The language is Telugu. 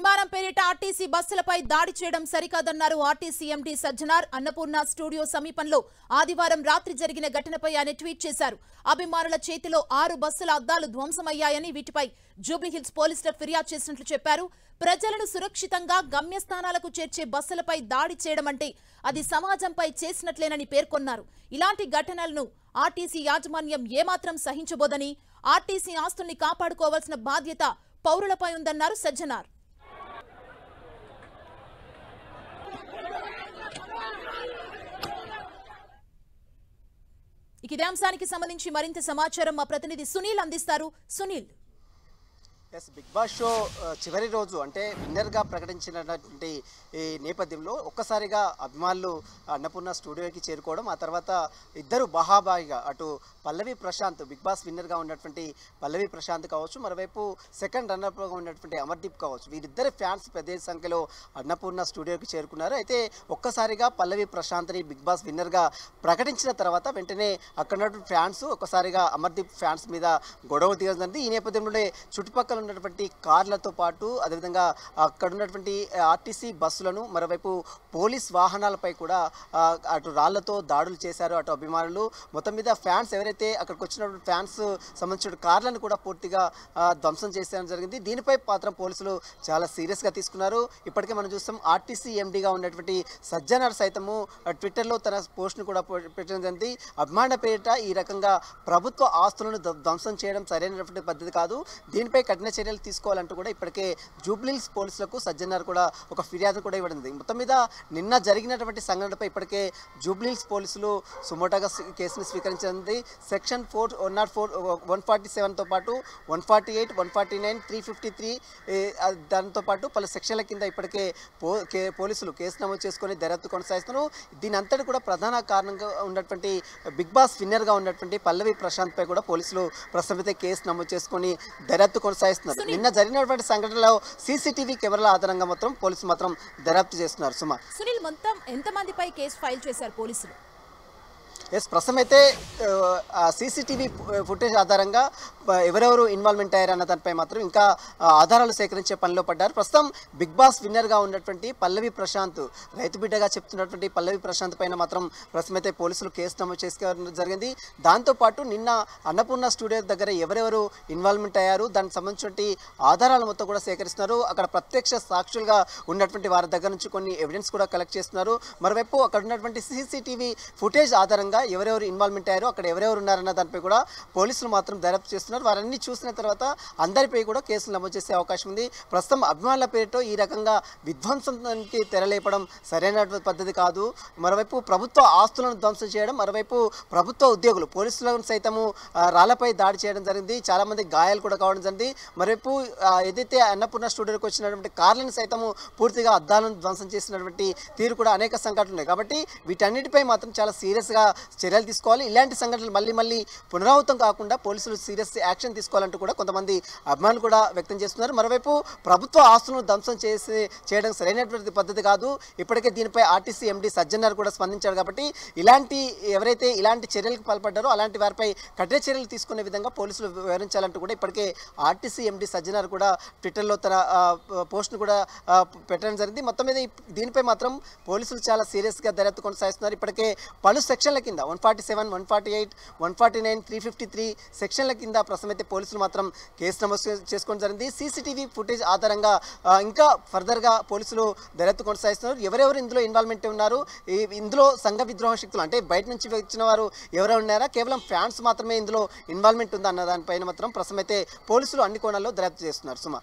అభిమానం పేరిట ఆర్టీసీ బస్సులపై దాడి చేయడం సరికాదన్నారు RTC MD Sajjanar. Annapurna studio సమీపంలో ఆదివారం రాత్రి జరిగిన ఘటనపై ఆయన ట్వీట్ చేశారు. అభిమానుల చేతిలో 6 బస్సుల అద్దాలు ధ్వంసమయ్యాయని, వీటిపై జూబ్లీహిల్స్ పోలీసులకు ఫిర్యాదు చేసినట్లు చెప్పారు. ప్రజలను సురక్షితంగా గమ్యస్థానాలకు చేర్చే బస్సులపై దాడి చేయడం అంటే అది సమాజంపై చేసినట్లేనని పేర్కొన్నారు. ఇలాంటి ఘటనలను ఆర్టీసీ యాజమాన్యం ఏమాత్రం సహించబోదని, ఆర్టీసీ ఆస్తుల్ని కాపాడుకోవాల్సిన బాధ్యత పౌరులపై ఉందన్నారు సజ్జనార్. ఇదే అంశానికి సంబంధించి మరింత సమాచారం మా ప్రతినిధి సునీల్ అందిస్తారు. సునీల్, బిగ్ బాస్ షో చివరి రోజు అంటే విన్నర్గా ప్రకటించినటువంటి ఈ నేపథ్యంలో ఒక్కసారిగా అభిమానులు అన్నపూర్ణ స్టూడియోకి చేరుకోవడం, ఆ తర్వాత ఇద్దరు బహాబాయిగా అటు పల్లవి ప్రశాంత్ బిగ్ బాస్ విన్నర్గా ఉన్నటువంటి పల్లవి ప్రశాంత్ కావచ్చు, మరోవైపు సెకండ్ రన్నర్గా ఉన్నటువంటి అమర్దీప్ కావచ్చు, వీరిద్దరి ఫ్యాన్స్ పెద్ద సంఖ్యలో అన్నపూర్ణ స్టూడియోకి చేరుకున్నారు. అయితే ఒక్కసారిగా పల్లవి ప్రశాంత్ని బిగ్ బాస్ విన్నర్గా ప్రకటించిన తర్వాత వెంటనే అక్కడ ఉన్నటువంటి ఫ్యాన్స్ ఒక్కసారిగా అమర్దీప్ ఫ్యాన్స్ మీద గొడవ దిగజంది. ఈ నేపథ్యంలోనే చుట్టుపక్కల ఉన్నటువంటి కార్లతో పాటు అదేవిధంగా అక్కడ ఉన్నటువంటి ఆర్టీసీ బస్సులను, మరోవైపు పోలీస్ వాహనాలపై కూడా అటు రాళ్లతో దాడులు చేశారు అటు అభిమానులు. మొత్తం మీద ఫ్యాన్స్ ఎవరైతే అక్కడికి వచ్చినటువంటి ఫ్యాన్స్ సంబంధించిన కార్లను కూడా పూర్తిగా ధ్వంసం చేసేయడం జరిగింది. దీనిపై మాత్రం పోలీసులు చాలా సీరియస్గా తీసుకున్నారు. ఇప్పటికే మనం చూస్తాం ఆర్టీసీ ఎండీగా ఉన్నటువంటి సజ్జనార్ సైతము ట్విట్టర్లో తన పోస్ట్ను కూడా పెట్టడం జరిగింది. అభిమాన పేరిట ఈ రకంగా ప్రభుత్వ ఆస్తులను ధ్వంసం చేయడం సరైనటువంటి పద్ధతి కాదు, దీనిపై కఠిన చర్యలు తీసుకోవాలంటూ కూడా ఇప్పటికే జూబ్లీహిల్స్ పోలీసులకు సజ్జనార్ కూడా ఒక ఫిర్యాదు కూడా ఇవ్వడం. మొత్తం మీద నిన్న జరిగినటువంటి సంఘటనపై ఇప్పటికే జూబ్లీహిల్స్ పోలీసులు సుమోటాగా కేసును స్వీకరించింది. సెక్షన్ 104, 147తో పాటు 148, 149, 353 దాంతో పాటు పలు సెక్షన్ల కింద ఇప్పటికే పోలీసులు కేసు నమోదు చేసుకొని దర్యాప్తు కొనసాగిస్తున్నారు. దీని అంతటి కూడా ప్రధాన కారణంగా ఉన్నటువంటి బిగ్ బాస్ విన్నర్గా ఉన్నటువంటి పల్లవి ప్రశాంత్ పై కూడా పోలీసులు ప్రస్తుతం కేసు నమోదు చేసుకొని దర్యాప్తు కొనసాగిస్తున్నారు. నిన్న జరిగినటువంటి సంఘటనలో సీసీటీవీ కెమెరాల ఆధారంగా మాత్రం పోలీసులు మాత్రం దర్యాప్తు చేస్తున్నారు. సుమా, సునీల్, మొత్తం ఎంతమందిపై కేసు ఫైల్ చేశారు పోలీసులు? ప్రస్తుతం అయితే సీసీటీవీ ఫుటేజ్ ఆధారంగా ఎవరెవరు ఇన్వాల్వ్మెంట్ అయ్యారన్న దానిపై మాత్రం ఇంకా ఆధారాలు సేకరించే పనిలో పడ్డారు. ప్రస్తుతం బిగ్ బాస్ విన్నర్గా ఉన్నటువంటి పల్లవి ప్రశాంత్, రైతు బిడ్డగా చెప్తున్నటువంటి పల్లవి ప్రశాంత్ పైన మాత్రం ప్రస్తుతం అయితే పోలీసులు కేసు నమోదు చేసుకోవడం జరిగింది. దాంతోపాటు నిన్న అన్నపూర్ణ స్టూడియో దగ్గర ఎవరెవరు ఇన్వాల్వ్మెంట్ అయ్యారు దానికి సంబంధించినటువంటి ఆధారాలు మొత్తం కూడా సేకరిస్తున్నారు. అక్కడ ప్రత్యక్ష సాక్షులుగా ఉన్నటువంటి వారి దగ్గర నుంచి కొన్ని ఎవిడెన్స్ కూడా కలెక్ట్ చేస్తున్నారు. మరోవైపు అక్కడ ఉన్నటువంటి సీసీటీవీ ఫుటేజ్ ఆధారంగా ఎవరెవరు ఇన్వాల్వ్మెంట్ అయ్యారో, అక్కడ ఎవరెవరు ఉన్నారన్న దానిపై కూడా పోలీసులు మాత్రం దర్యాప్తు చేస్తున్నారు. వారన్నీ చూసిన తర్వాత అందరిపై కూడా కేసులు నమోదు చేసే అవకాశం ఉంది. ప్రస్తుతం అభిమానుల పేరుతో ఈ రకంగా విధ్వంసానికి తెరలేపడం సరైన పద్ధతి కాదు. మరోవైపు ప్రభుత్వ ఆస్తులను ధ్వంసం చేయడం, మరోవైపు ప్రభుత్వ ఉద్యోగులు పోలీసులను సైతము రాళ్లపై దాడి చేయడం జరిగింది. చాలామంది గాయాలు కూడా కావడం జరిగింది. మరోవైపు ఏదైతే అన్నపూర్ణ స్టూడియోకి వచ్చినటువంటి కార్లను సైతము పూర్తిగా అద్దాలను ధ్వంసం చేసినటువంటి తీరు కూడా అనేక సంఘటనలు ఉన్నాయి. కాబట్టి వీటన్నిటిపై మాత్రం చాలా సీరియస్గా చర్యలు తీసుకోవాలి. ఇలాంటి సంఘటనలు మళ్ళీ పునరావృతం కాకుండా పోలీసులు సీరియస్ యాక్షన్ తీసుకోవాలంటూ కూడా కొంతమంది అభిమానులు కూడా వ్యక్తం చేస్తున్నారు. మరోవైపు ప్రభుత్వ ఆస్తులను ధ్వంసం చేయడం సరైనటువంటి పద్ధతి కాదు. ఇప్పటికే దీనిపై ఆర్టీసీ ఎండీ సజ్జనార్ కూడా స్పందించారు. కాబట్టి ఎవరైతే ఇలాంటి చర్యలకు పాల్పడ్డారో అలాంటి వారిపై కఠిన చర్యలు తీసుకునే విధంగా పోలీసులు వివరించాలంటూ కూడా ఇప్పటికే ఆర్టీసీ ఎండీ సజ్జనార్ కూడా ట్విట్టర్లో తన పోస్ట్ను కూడా పెట్టడం జరిగింది. మొత్తం మీద దీనిపై మాత్రం పోలీసులు చాలా సీరియస్గా దర్యాప్తు కొనసాగిస్తున్నారు. ఇప్పటికే పలు సెక్షన్ల కింద 147, 148, 149, 353 సెక్షన్ల కింద ప్రస్తుతం అయితే పోలీసులు మాత్రం కేసు నమోదు చేసుకోవడం జరిగింది. సీసీటీవీ ఫుటేజ్ ఆధారంగా ఇంకా ఫర్దర్గా పోలీసులు దర్యాప్తు కొనసాగిస్తున్నారు. ఎవరెవరు ఇందులో ఇన్వాల్వ్మెంట్ ఉన్నారు, ఇందులో సంఘ విద్రోహ శక్తులు అంటే బయట నుంచి వచ్చిన వారు ఎవరు ఉన్నారా, కేవలం ఫ్యాన్స్ మాత్రమే ఇందులో ఇన్వాల్వ్మెంట్ ఉందా అన్న దానిపైన మాత్రం ప్రస్తుతం అయితే పోలీసులు అన్ని కోణాల్లో దర్యాప్తు చేస్తున్నారు. సుమా.